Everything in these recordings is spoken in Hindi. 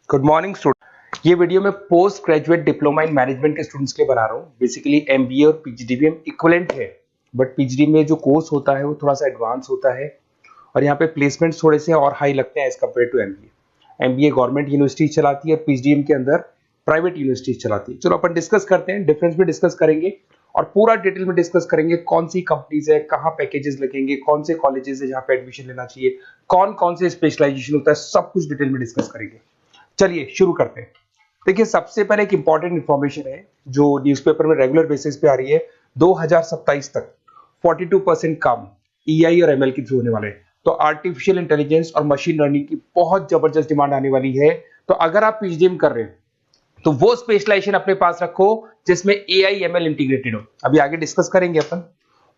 Good morning student. ये वीडियो मैं post graduate diploma in management के स्टूडेंट्स के लिए बना रहा हूँ। बेसिकली एमबीए और पीजीडीबीएम इक्विवेलेंट है, बट पीजीडी में जो कोर्स होता है वो थोड़ा सा एडवांस होता है और यहाँ पे प्लेसमेंट्स थोड़े से और हाई लगते हैं as compared to MBA. MBA government university चलाती है, पीजीडीएम के अंदर प्राइवेट यूनिवर्सिटी चलाती है। चलो अपन डिस्कस करते हैं, डिफरेंस भी डिस्कस करेंगे और पूरा डिटेल में डिस्कस करेंगे कौन सी कंपनीज है, कहाँ पैकेजेस लगेंगे, कौन से कॉलेजेस है जहाँ पे एडमिशन लेना चाहिए, कौन कौन से स्पेशलाइजेशन होता है, सब कुछ डिटेल में डिस्कस करेंगे। चलिए शुरू करते हैं। देखिए, सबसे पहले एक इंपॉर्टेंट इंफॉर्मेशन है जो न्यूज़पेपर में रेगुलर बेसिस पे आ रही है। 2027 तक 42% काम ईआई और एमएल के थ्रू होने वाले हैं। तो आर्टिफिशियल इंटेलिजेंस और मशीन लर्निंग की बहुत जबरदस्त डिमांड आने वाली है। तो अगर आप पीजीडीएम कर रहे हैं तो वो स्पेशलाइजेशन अपने पास रखो जिसमें एआई एमएल इंटीग्रेटेड हो। अभी आगे डिस्कस करेंगे अपन।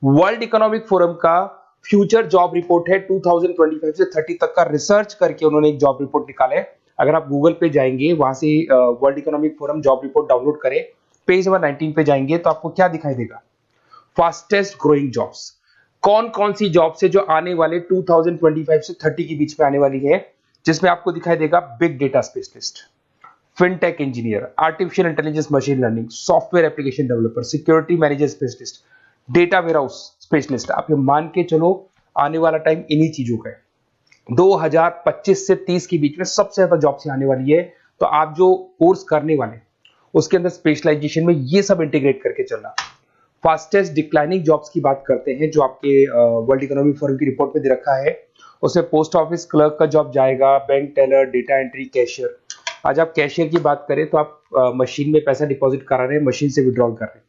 वर्ल्ड इकोनॉमिक फोरम का फ्यूचर जॉब रिपोर्ट है 2025 से 30 तक का रिसर्च करके उन्होंने एक जॉब रिपोर्ट निकाला है। अगर आप गूगल पे जाएंगे, वहां से world economic forum job report download करें, पेज नंबर 19 पे जाएंगे तो आपको क्या दिखाई देगा? फास्टेस्ट ग्रोइंग जॉब्स, कौन कौन सी जॉब्स है जो आने वाले 2025 से 30 के बीच में आने वाली है, जिसमें आपको दिखाई देगा big data specialist, fintech engineer, artificial intelligence machine learning, software application developer, security manager specialist, data warehouse specialist. आप ये मान के चलो आने वाला टाइम इन्हीं चीजों का है। 2025 से 30 के बीच में सबसे ज्यादा जॉब्स आने वाली है। तो आप जो कोर्स करने वाले उसके अंदर स्पेशलाइजेशन में ये सब इंटीग्रेट करके चलना। फास्टेस्ट डिक्लाइनिंग जॉब्स की बात करते हैं जो आपके वर्ल्ड इकोनॉमिक फोरम की रिपोर्ट में दे रखा है। उसमें पोस्ट ऑफिस क्लर्क का जॉब जाएगा, bank teller, data entry, cashier. आज आप कैशियर की बात करें तो आप मशीन में पैसा डिपॉजिट करा रहे हैं, मशीन से विड्रॉल कर रहे हैं।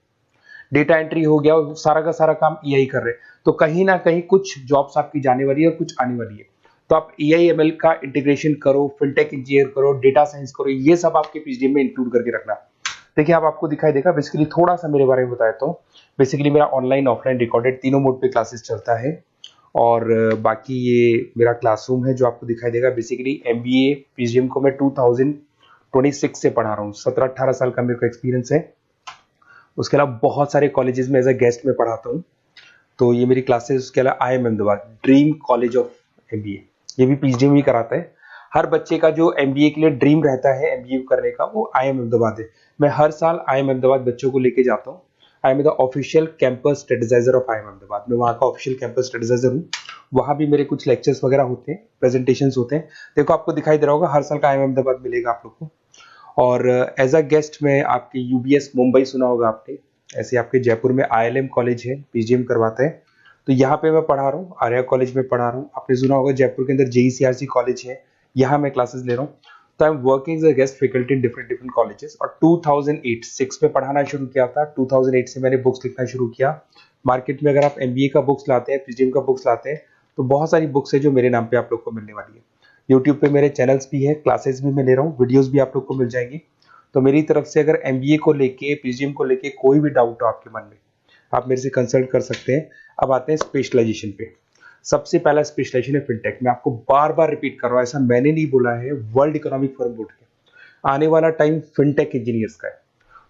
डेटा एंट्री हो गया, सारा का सारा काम ईआई कर रहे हैं। तो कहीं ना कहीं कुछ जॉब्स आपकी जाने वाली है और कुछ आने वाली है। तो आप एआई एमएल का इंटीग्रेशन करो, फिनटेक इंजीनियर करो, डेटा साइंस करो, ये सब आपके पीजीडीएम में इंक्लूड करके रखना। देखिए, अब आपको दिखाई देगा। बेसिकली थोड़ा सा मेरे बारे में बताया तो बेसिकली मेरा ऑनलाइन ऑफलाइन रिकॉर्डेड तीनों मोड पे क्लासेस चलता है और बाकी ये मेरा क्लासरूम है जो आपको दिखाई देगा। बेसिकली एमबीए पीजीडीएम को मैं 2026 से पढ़ा रहा हूँ। 17-18 साल का मेरे को एक्सपीरियंस है। उसके अलावा बहुत सारे कॉलेजेस में एज अ गेस्ट में पढ़ाता हूँ। तो ये मेरी क्लासेस, उसके अलावा IIM Ahmedabad dream college of MBA, ये भी पीजीडीएम ही कराता है। हर बच्चे का जो एमबीए के लिए ड्रीम रहता है एमबीए करने का, वो IIM अहमदाबाद है। मैं हर साल IIM अहमदाबाद बच्चों को लेके जाता हूँ। I am the official campus strategizer of IIM Ahmedabad. मैं वहाँ का ऑफिशियल कैंपस स्ट्रेटेजाइजर हूँ। वहाँ भी मेरे कुछ लेक्चर्स वगैरह होते हैं, प्रेजेंटेशंस होते हैं। देखो, आपको दिखाई दे रहा होगा हर साल का IIM अहमदाबाद मिलेगा आप लोग को। और एज अ गेस्ट में आपके यूबीएस मुंबई सुना होगा आपने, ऐसे आपके जयपुर में ILM कॉलेज है, पीजीडीएम करवाते हैं। तो यहाँ पे मैं पढ़ा रहा हूँ, आर्या कॉलेज में पढ़ा रहा हूँ। आपने सुना होगा जयपुर के अंदर JECRC कॉलेज है, यहाँ मैं क्लासेस ले रहा हूँ। तो I am working as a guest faculty in different different colleges. और 2006 में पढ़ाना शुरू किया था। 2008 से मैंने बुक्स लिखना शुरू किया। मार्केट में अगर आप एमबीए का बुक्स लाते हैं, पीजीडीएम का बुक्स लाते हैं, तो बहुत सारी बुक्स है जो मेरे नाम पे आप लोग को मिलने वाली है। यूट्यूब पे मेरे चैनल्स भी है, क्लासेस भी मैं ले रहा हूँ, वीडियोज भी आप लोग को मिल जाएंगी। तो मेरी तरफ से अगर एमबीए को लेके, पीजीडीएम को लेके कोई भी डाउट हो आपके मन में, आप मेरे से कंसल्ट कर सकते हैं। अब आते हैं स्पेशलाइजेशन पे। सबसे पहला स्पेशलाइजेशन है फिनटेक। मैं आपको बार बार रिपीट कर रहा हूँ, ऐसा मैंने नहीं बोला है, वर्ल्ड इकोनॉमिक फोरम बोर्ड के आने वाला टाइम फिनटेक इंजीनियर्स का है।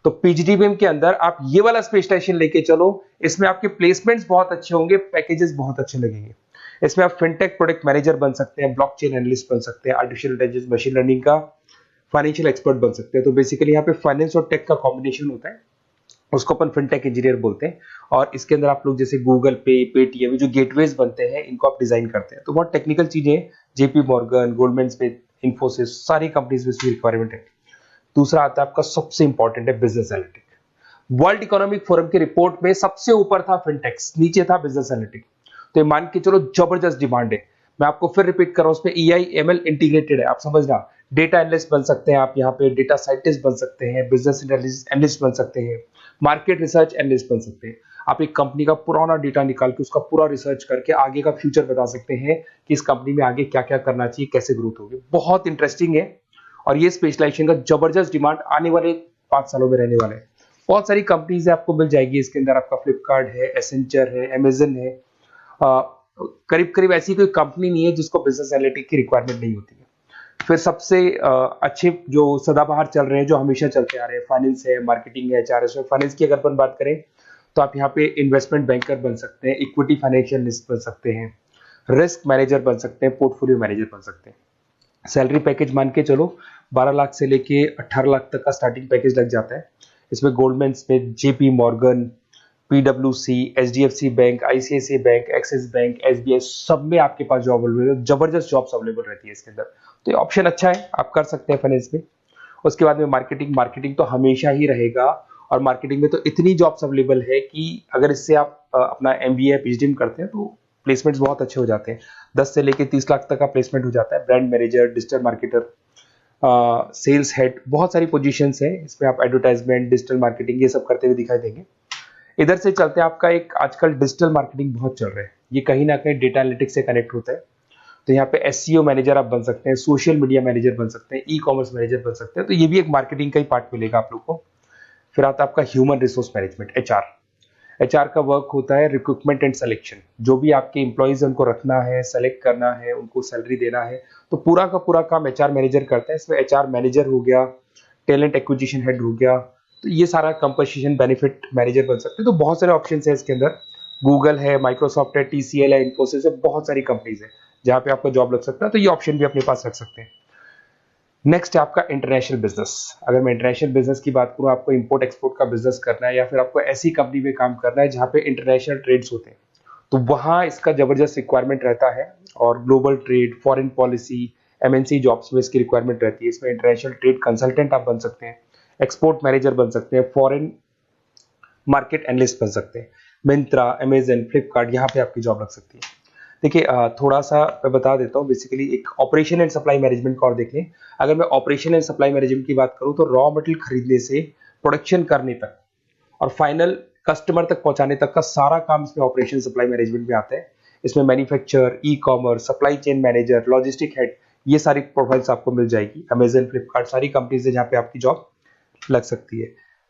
तो पीजीडीबीएम के अंदर आप ये वाला स्पेशलाइजेशन लेके चलो। इसमें आपके प्लेसमेंट्स बहुत अच्छे होंगे, पैकेजेस बहुत अच्छे लगेंगे। इसमें आप फिनटेक प्रोडक्ट मैनेजर बन सकते हैं, ब्लॉकचेन एनालिस्ट बन सकते हैं, आर्टिफिशियल इंटेलिजेंस मशीन लर्निंग का फाइनेंशियल एक्सपर्ट बन सकते हैं। तो बेसिकली यहाँ पे फाइनेंस और टेक का कॉम्बिनेशन होता है, उसको अपन फिनटेक इंजीनियर बोलते हैं। और इसके अंदर आप लोग जैसे गूगल पे, पेटीएम, जो गेटवेज बनते हैं, इनको आप डिजाइन करते हैं। तो बहुत टेक्निकल चीजें हैं। JP Morgan, Goldman Smith, Infosys, सारी कंपनीज में इसकी रिक्वायरमेंट है। दूसरा आता है आपका सबसे इंपॉर्टेंट है business analytic. World economic forum की रिपोर्ट में सबसे ऊपर था फिनटेक्स, नीचे था बिजनेस एनालिटिक। तो ये मान के चलो जबरदस्त डिमांड है। मैं आपको फिर रिपीट कर रहा हूं, उसमें EI ML इंटीग्रेटेड है। आप समझना, डेटा एनालिस्ट बन सकते हैं आप, यहाँ पे डेटा साइंटिस्ट बन सकते हैं, बिजनेस एनालिस्ट बन सकते हैं, मार्केट रिसर्च एनालिस्ट बन सकते हैं। आप एक कंपनी का पुराना डेटा निकाल के उसका पूरा रिसर्च करके आगे का फ्यूचर बता सकते हैं कि इस कंपनी में आगे क्या क्या करना चाहिए, कैसे ग्रोथ होगी। बहुत इंटरेस्टिंग है और ये स्पेशलाइजेशन का जबरदस्त डिमांड आने वाले 5 सालों में रहने वाले हैं। बहुत सारी कंपनीज आपको मिल जाएगी इसके अंदर। आपका फ्लिपकार्ट है, एसेंचर है, अमेजन है। करीब करीब ऐसी कोई कंपनी नहीं है जिसको बिजनेस एनालिटिक की रिक्वायरमेंट नहीं होती है। फिर सबसे अच्छे जो सदाबहार चल रहे हैं, जो हमेशा चलते आ रहे हैं, फाइनेंस है, मार्केटिंग है, HRS है। फाइनेंस की अगर अपन बात करें तो आप यहाँ पे इन्वेस्टमेंट बैंकर बन सकते हैं, इक्विटी फाइनेंशियल एनालिस्ट बन सकते हैं, रिस्क मैनेजर बन सकते हैं, पोर्टफोलियो मैनेजर बन सकते हैं। सैलरी पैकेज मान के चलो 12 लाख से लेके 18 लाख तक का स्टार्टिंग पैकेज लग जाता है। इसमें गोल्डमैन स्मिथ, जेपी मॉर्गन, पीडब्ल्यूसी, HDFC bank, ICICI bank, Axis bank, SBI, सब में आपके पास जॉब अवेलेबल है। जबरदस्त जॉब्स अवेलेबल रहती है इसके अंदर, तो ये ऑप्शन अच्छा है, आप कर सकते हैं फाइनेंस में। उसके बाद में मार्केटिंग, मार्केटिंग तो हमेशा ही रहेगा, और मार्केटिंग में तो इतनी जॉब्स अवेलेबल है कि अगर इससे आप अपना एमबीए पीएचडी करते हैं तो प्लेसमेंट्स बहुत अच्छे हो जाते हैं। 10 से लेके 30 लाख तक का प्लेसमेंट हो जाता है। Brand manager, digital marketer, sales head, बहुत सारी पोजीशंस है इसमें। आप एडवर्टाइजमेंट, डिजिटल मार्केटिंग ये सब करते हुए दिखाई देंगे। इधर से चलते हैं, आपका एक आजकल डिजिटल मार्केटिंग बहुत चल रहा है, ये कहीं ना कहीं डेटा एनालिटिक्स से कनेक्ट होता है। तो यहाँ पे एसईओ मैनेजर आप बन सकते हैं, सोशल मीडिया मैनेजर बन सकते हैं, ई कॉमर्स मैनेजर बन सकते हैं, तो ये भी एक मार्केटिंग का ही पार्ट मिलेगा आप लोग को। फिर आता है आपका human resource management, HR. HR का वर्क होता है रिक्रूटमेंट एंड सिलेक्शन। जो भी आपके एम्प्लॉइज उनको रखना है, सेलेक्ट करना है, उनको सैलरी देना है, तो पूरा का पूरा काम एचआर मैनेजर करता है। इसमें एचआर मैनेजर हो गया, टैलेंट एक्विजिशन हेड हो गया, तो ये सारा कंपोजिशन बेनिफिट मैनेजर बन सकते हैं। तो बहुत सारे ऑप्शन है इसके अंदर। गूगल है, माइक्रोसॉफ्ट है, टीसीएल है, इन्फोसिस है, बहुत सारी कंपनीज है जहां पे आपका जॉब लग सकता है, तो ये ऑप्शन भी अपने पास रख सकते हैं। नेक्स्ट है आपका इंटरनेशनल बिजनेस। अगर मैं इंटरनेशनल बिजनेस की बात करूं, आपको इंपोर्ट एक्सपोर्ट का बिजनेस करना है, या फिर आपको ऐसी कंपनी में काम करना है जहां पे इंटरनेशनल ट्रेड्स होते हैं, तो वहां इसका जबरदस्त रिक्वायरमेंट रहता है। और global trade, foreign policy, MNC jobs में इसकी रिक्वायरमेंट रहती है। इसमें इंटरनेशनल ट्रेड कंसल्टेंट आप बन सकते हैं, एक्सपोर्ट मैनेजर बन सकते हैं, फॉरेन मार्केट एनालिस्ट बन सकते हैं। मिंत्रा, अमेजन, फ्लिपकार्ट, यहाँ पे आपकी जॉब लग सकती है। देखिए, थोड़ा सा मैं बता देता हूँ। बेसिकली एक ऑपरेशन एंड सप्लाई मैनेजमेंट का और देख लें। अगर मैं ऑपरेशन एंड सप्लाई मैनेजमेंट की बात करूँ, तो रॉ मटेरियल खरीदने से प्रोडक्शन करने तक और फाइनल कस्टमर तक पहुंचाने तक का सारा काम इसमें ऑपरेशन सप्लाई मैनेजमेंट में आता है। इसमें manufacture, e commerce, supply chain manager, logistic head, ये सारी प्रोफाइल्स आपको मिल जाएगी। अमेजन, फ्लिपकार्ट, सारी कंपनीज है जहाँ पे आपकी जॉब लग सकती है।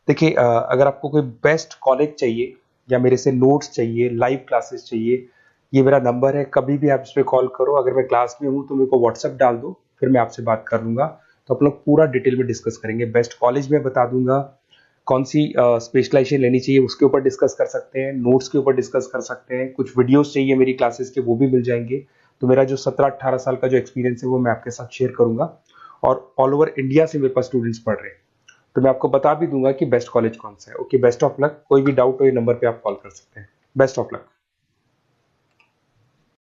देखिए, अगर आपको कोई बेस्ट कॉलेज चाहिए, या मेरे से नोट्स चाहिए, लाइव क्लासेस चाहिए, ये मेरा नंबर है, कभी भी आप इस पर कॉल करो। अगर मैं क्लास में हूँ तो मेरे को व्हाट्सएप डाल दो, फिर मैं आपसे बात कर लूंगा। तो आप लोग पूरा डिटेल में डिस्कस करेंगे। बेस्ट कॉलेज में बता दूंगा, कौन सी स्पेशलाइजेशन लेनी चाहिए उसके ऊपर डिस्कस कर सकते हैं, नोट्स के ऊपर डिस्कस कर सकते हैं, कुछ वीडियोस चाहिए मेरी क्लासेस के, वो भी मिल जाएंगे। तो मेरा जो 17-18 साल का जो एक्सपीरियंस है वो मैं आपके साथ शेयर करूंगा। और ऑल ओवर इंडिया से मेरे पास स्टूडेंट्स पढ़ रहे हैं, तो मैं आपको बता भी दूंगा कि बेस्ट कॉलेज कौन सा है। Okay, best of luck. कोई भी डाउट हो ये नंबर पे आप कॉल कर सकते हैं। Best of luck.